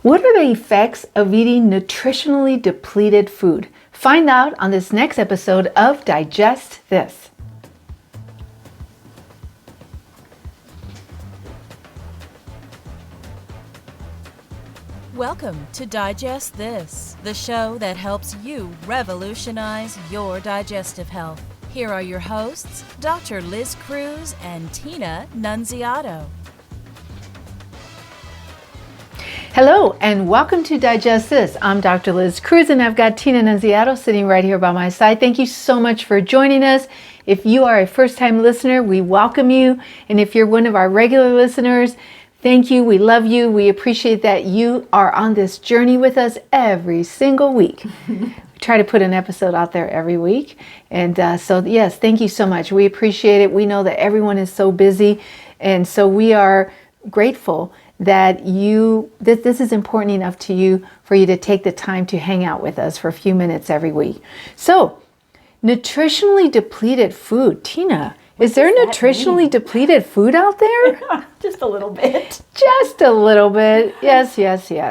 What are the effects of eating nutritionally depleted food? Find out on this next episode of Digest This. Welcome to Digest This, the show that helps you revolutionize your digestive health. Here are your hosts, Dr. Liz Cruz and Tina Nunziato. Hello and welcome to Digest This. I'm Dr. Liz Cruz and I've got Tina Nunziato sitting right here by my side. Thank you so much for joining us. If you are a first-time listener, we welcome you. And if you're one of our regular listeners, thank you. We love you. We appreciate that you are on this journey with us every single week. We try to put an episode out there every week. And so yes, thank you so much. We appreciate it. We know that everyone is so busy. And so we are grateful that this is important enough to you for you to take the time to hang out with us for a few minutes every week. So, nutritionally depleted food. Tina, is there nutritionally depleted food out there? Just a little bit. Just a little bit. Yes.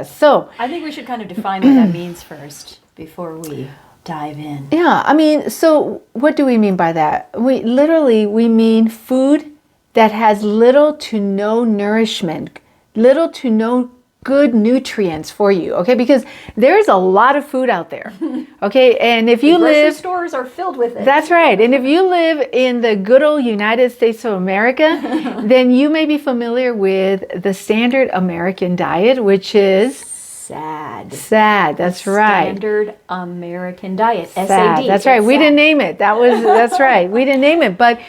So, I think we should kind of define what that means first before we dive in. Yeah, so what do we mean by that? We mean food that has little to no nourishment, little to no good nutrients for you, okay? Because there's a lot of food out there, okay? And if you grocery stores are filled with it. That's right. And if you live in the good old United States of America, then you may be familiar with the standard American diet, which is SAD. That's right. Standard American diet. SAD. That's right. We didn't name it. That's right. We didn't name it. But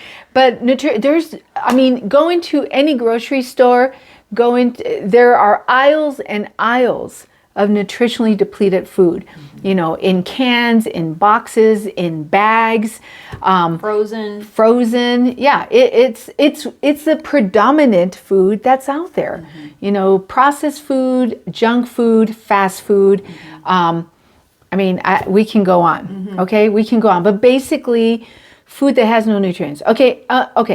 going to any grocery store, there are aisles and aisles of nutritionally depleted food, in cans, in boxes, in bags, frozen. Yeah, it's the predominant food that's out there. Processed food, junk food, fast food. We can go on. Okay, we can go on. But basically, food that has no nutrients. Okay,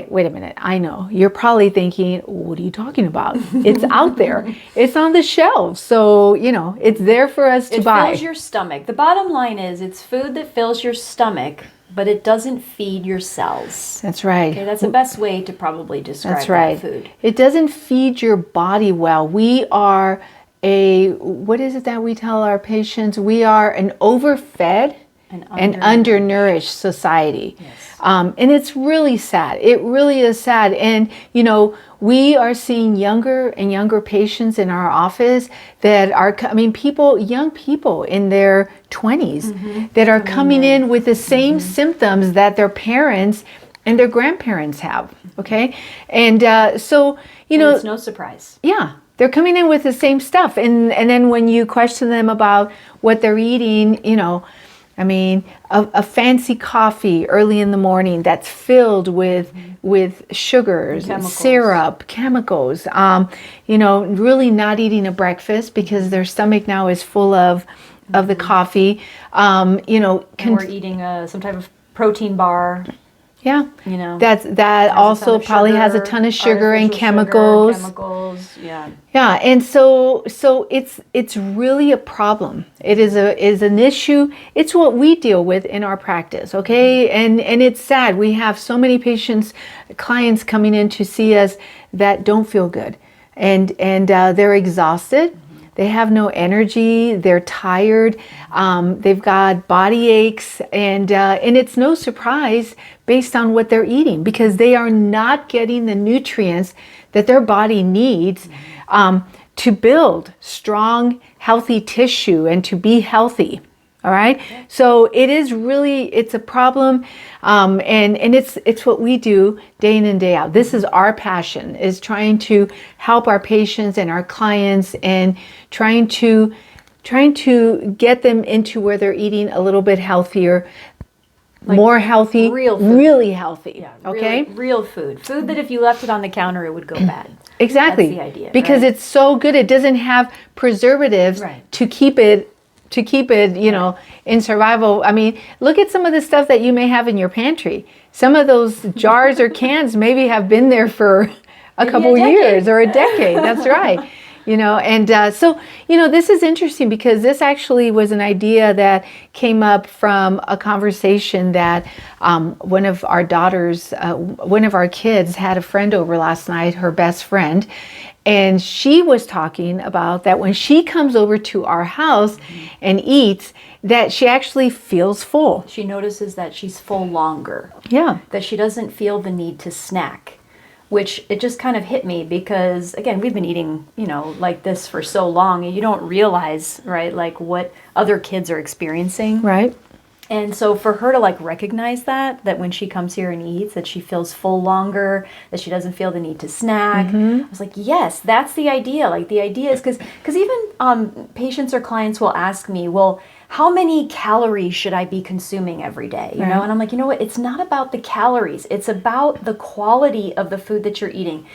wait a minute. I know. You're probably thinking, what are you talking about? It's out there. It's on the shelves. So, it's there for us to buy. It fills your stomach. The bottom line is it's food that fills your stomach, but it doesn't feed your cells. That's right. Okay, that's the best way to probably describe that food. It doesn't feed your body well. We are what is it that we tell our patients? We are an overfed and undernourished society. Yes. And it's really sad. It really is sad. And, we are seeing younger and younger patients in our office that are, young people in their 20s that are coming in with the same symptoms that their parents and their grandparents have. Okay. And so, it's no surprise. Yeah. They're coming in with the same stuff. And then when you question them about what they're eating, a fancy coffee early in the morning that's filled with sugars, and syrup, chemicals. Really not eating a breakfast because their stomach now is full of the coffee. Or eating some type of protein bar. Yeah, that also probably has a ton of sugar and chemicals. Yeah, and so it's really a problem. It is an issue. It's what we deal with in our practice, okay? And it's sad. We have so many clients coming in to see us that don't feel good, and they're exhausted. They have no energy. They're tired. They've got body aches, and it's no surprise based on what they're eating because they are not getting the nutrients that their body needs to build strong, healthy tissue and to be healthy. All right. So it's a problem. And it's what we do day in and day out. This is our passion, is trying to help our patients and our clients and trying to get them into where they're eating a little bit healthier, more healthy, really healthy. Yeah, okay. Real food that if you left it on the counter, it would go bad. Exactly. That's the idea. Because it's so good. It doesn't have preservatives to keep it, in survival. Look at some of the stuff that you may have in your pantry. Some of those jars or cans maybe have been there for a couple years or a decade. That's right. And so, this is interesting because this actually was an idea that came up from a conversation that one of our daughters, one of our kids had a friend over last night, her best friend. And she was talking about that when she comes over to our house and eats, that she actually feels full. She notices that she's full longer. Yeah. That she doesn't feel the need to snack, which it just kind of hit me because, again, we've been eating, like this for so long, and you don't realize, right, like what other kids are experiencing. Right. And so for her to like recognize that when she comes here and eats, that she feels full longer, that she doesn't feel the need to snack. I was like, yes, that's the idea. Like the idea is because even patients or clients will ask me, well, how many calories should I be consuming every day? You know, and I'm like, you know what? It's not about the calories. It's about the quality of the food that you're eating.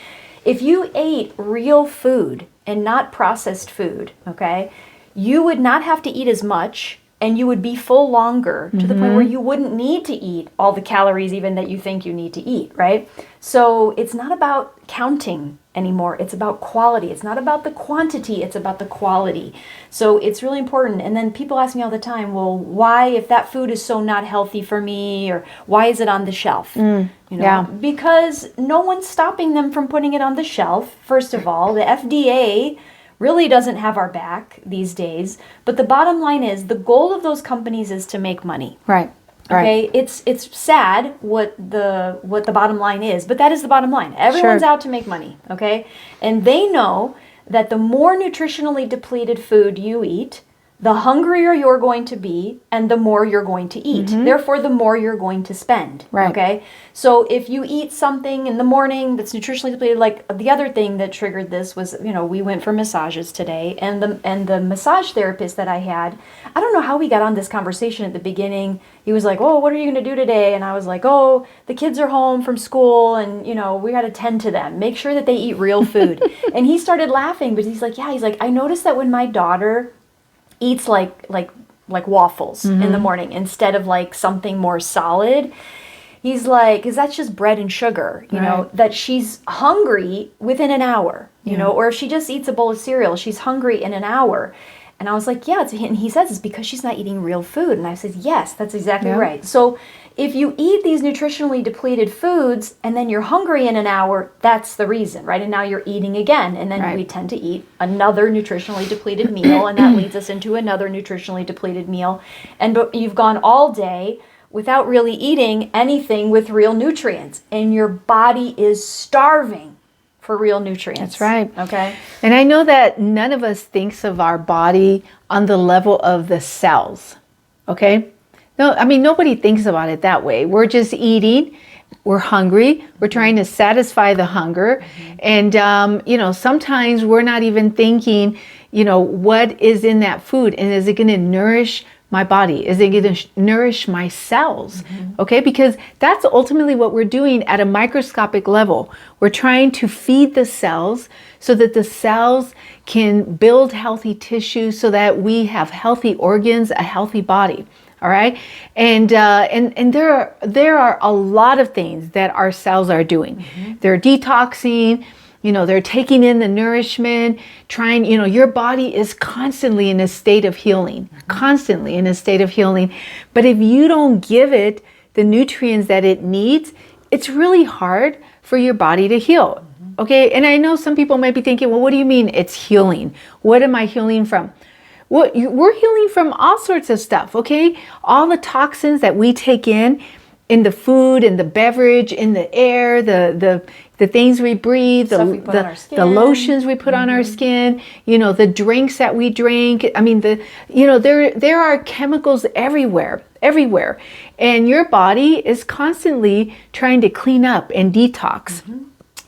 If you ate real food and not processed food, okay, you would not have to eat as much. And you would be full longer to the point where you wouldn't need to eat all the calories even that you think you need to eat, right? So it's not about counting anymore. It's about quality. It's not about the quantity. It's about the quality. So it's really important. And then people ask me all the time, well, why, if that food is so not healthy for me, or why is it on the shelf? Because no one's stopping them from putting it on the shelf. First of all, the FDA really doesn't have our back these days. But the bottom line is the goal of those companies is to make money. Right. Okay. It's sad what the bottom line is, but that is the bottom line. Everyone's out to make money. Okay. And they know that the more nutritionally depleted food you eat, the hungrier you're going to be and the more you're going to eat. Therefore, the more you're going to spend. Right. Okay. So if you eat something in the morning that's nutritionally depleted, like the other thing that triggered this was, we went for massages today, and the massage therapist that I had, I don't know how we got on this conversation at the beginning. He was like, "Oh, what are you going to do today?" And I was like, "Oh, the kids are home from school, and we got to tend to them. Make sure that they eat real food." And he started laughing, but he's like, I noticed that when my daughter eats like waffles in the morning instead of like something more solid, he's like, because that's just bread and sugar, know, that she's hungry within an hour, or if she just eats a bowl of cereal, she's hungry in an hour. And I was like, yeah, and he says it's because she's not eating real food. And I said, yes, that's exactly right. So if you eat these nutritionally depleted foods and then you're hungry in an hour, that's the reason, right? And now you're eating again. And then we tend to eat another nutritionally depleted meal, and that leads us into another nutritionally depleted meal. And you've gone all day without really eating anything with real nutrients, and your body is starving for real nutrients. That's right. Okay. And I know that none of us thinks of our body on the level of the cells. Okay. No, I mean, nobody thinks about it that way. We're just eating. We're hungry. We're trying to satisfy the hunger. And, sometimes we're not even thinking, what is in that food, and is it going to nourish my body? Is it going to nourish my cells? Okay, because that's ultimately what we're doing at a microscopic level. We're trying to feed the cells so that the cells can build healthy tissue so that we have healthy organs, a healthy body. All right, and there are a lot of things that our cells are doing. They're detoxing. They're taking in the nourishment, trying, your body is constantly in a state of healing, constantly in a state of healing. But if you don't give it the nutrients that it needs, it's really hard for your body to heal. Okay. And I know some people might be thinking, well, what do you mean it's healing? What am I healing from? We're healing from all sorts of stuff. Okay. All the toxins that we take in the food, in the beverage, in the air, the things we breathe, the lotions we put on our skin, the drinks that we drink. I mean, there are chemicals everywhere. And your body is constantly trying to clean up and detox.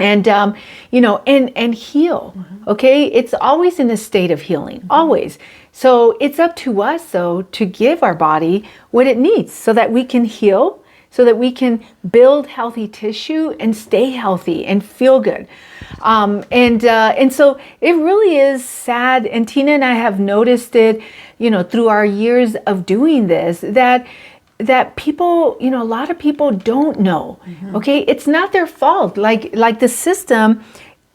And, and heal. Okay. It's always in a state of healing, always. So it's up to us, though, to give our body what it needs so that we can heal, so that we can build healthy tissue and stay healthy and feel good. And so it really is sad. And Tina and I have noticed it, through our years of doing this, that people, a lot of people don't know. Okay. It's not their fault. Like the system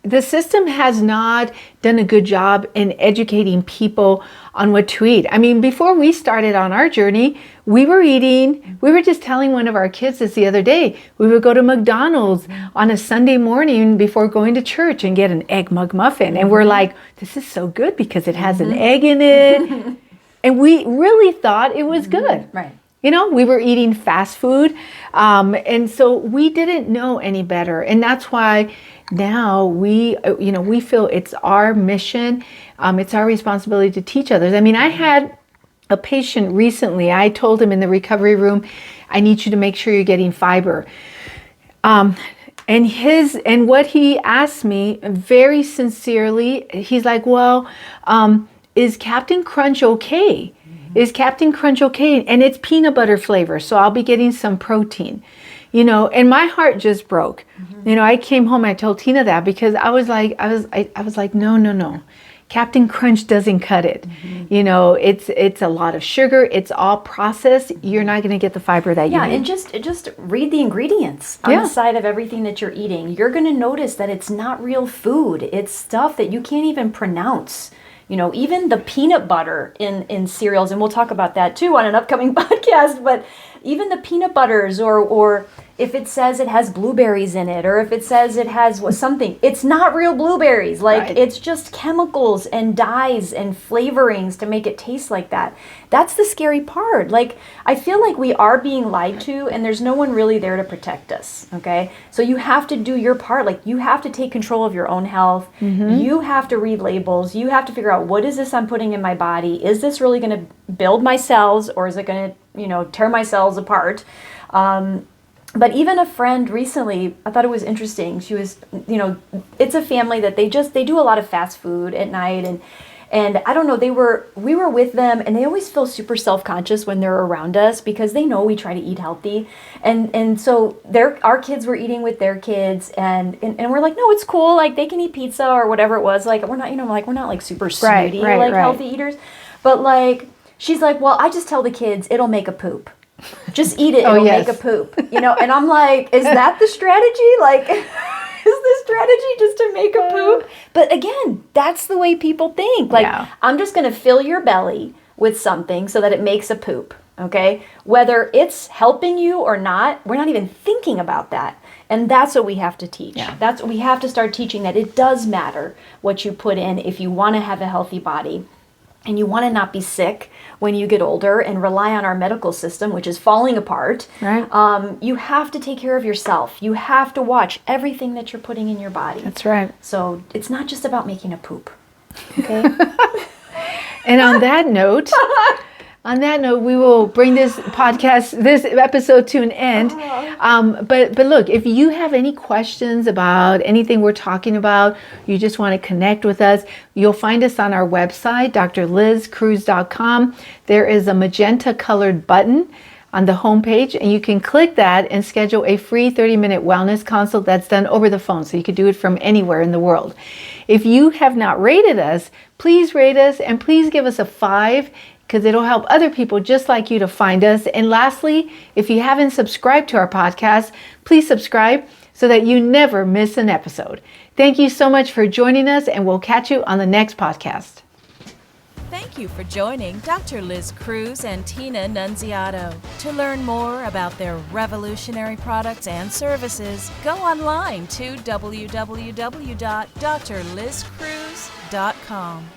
the system has not done a good job in educating people on what to eat. I mean, before we started on our journey, we were just telling one of our kids this the other day, we would go to McDonald's on a Sunday morning before going to church and get an Egg McMuffin. And we're like, this is so good because it has an egg in it. And we really thought it was good. Right. You know, we were eating fast food. And so we didn't know any better. And that's why now we feel it's our mission. It's our responsibility to teach others. I mean, I had a patient recently, I told him in the recovery room, I need you to make sure you're getting fiber. And what he asked me very sincerely, he's like, well, is Captain Crunch okay? Is Captain Crunch okay? And it's peanut butter flavor, so I'll be getting some protein. You know, and my heart just broke. You know, I came home and I told Tina that because I was like, no. Captain Crunch doesn't cut it. You know, it's a lot of sugar. It's all processed. You're not going to get the fiber that you need. Yeah, and just read the ingredients on the side of everything that you're eating. You're going to notice that it's not real food. It's stuff that you can't even pronounce. You know, even the peanut butter in cereals, and we'll talk about that too on an upcoming podcast, but even the peanut butters or if it says it has blueberries in it, or if it says it has something, it's not real blueberries. Like, it's just chemicals and dyes and flavorings to make it taste like that. That's the scary part. Like, I feel like we are being lied to, and there's no one really there to protect us, okay? So you have to do your part. Like, you have to take control of your own health. You have to read labels. You have to figure out, what is this I'm putting in my body? Is this really going to build my cells, or is it going to, tear my cells apart? But even a friend recently, I thought it was interesting. She was, it's a family that they do a lot of fast food at night, and I don't know, we were with them, and they always feel super self-conscious when they're around us because they know we try to eat healthy. And so our kids were eating with their kids, and we're like, no, it's cool. Like, they can eat pizza or whatever it was. Like, we're not like super snooty, healthy eaters. But like, she's like, well, I just tell the kids it'll make a poop. Just eat it, it'll make a poop. And I'm like, is that the strategy? Like, is the strategy just to make a poop? But again, that's the way people think. Like, I'm just going to fill your belly with something so that it makes a poop, okay? Whether it's helping you or not, we're not even thinking about that. And that's what we have to teach. That's what we have to start teaching, that it does matter what you put in if you want to have a healthy body. And you want to not be sick when you get older and rely on our medical system, which is falling apart. Right. You have to take care of yourself. You have to watch everything that you're putting in your body. That's right. So it's not just about making a poop. Okay. And on that note, we will bring this episode to an end. But look, if you have any questions about anything we're talking about, you just want to connect with us, you'll find us on our website, drlizcruz.com. There is a magenta colored button on the homepage, and you can click that and schedule a free 30-minute wellness consult that's done over the phone, so you can do it from anywhere in the world. If you have not rated us, please rate us, and please give us a 5, because it'll help other people just like you to find us. And lastly, if you haven't subscribed to our podcast, please subscribe so that you never miss an episode. Thank you so much for joining us, and we'll catch you on the next podcast. Thank you for joining Dr. Liz Cruz and Tina Nunziato. To learn more about their revolutionary products and services, go online to www.drlizcruz.com.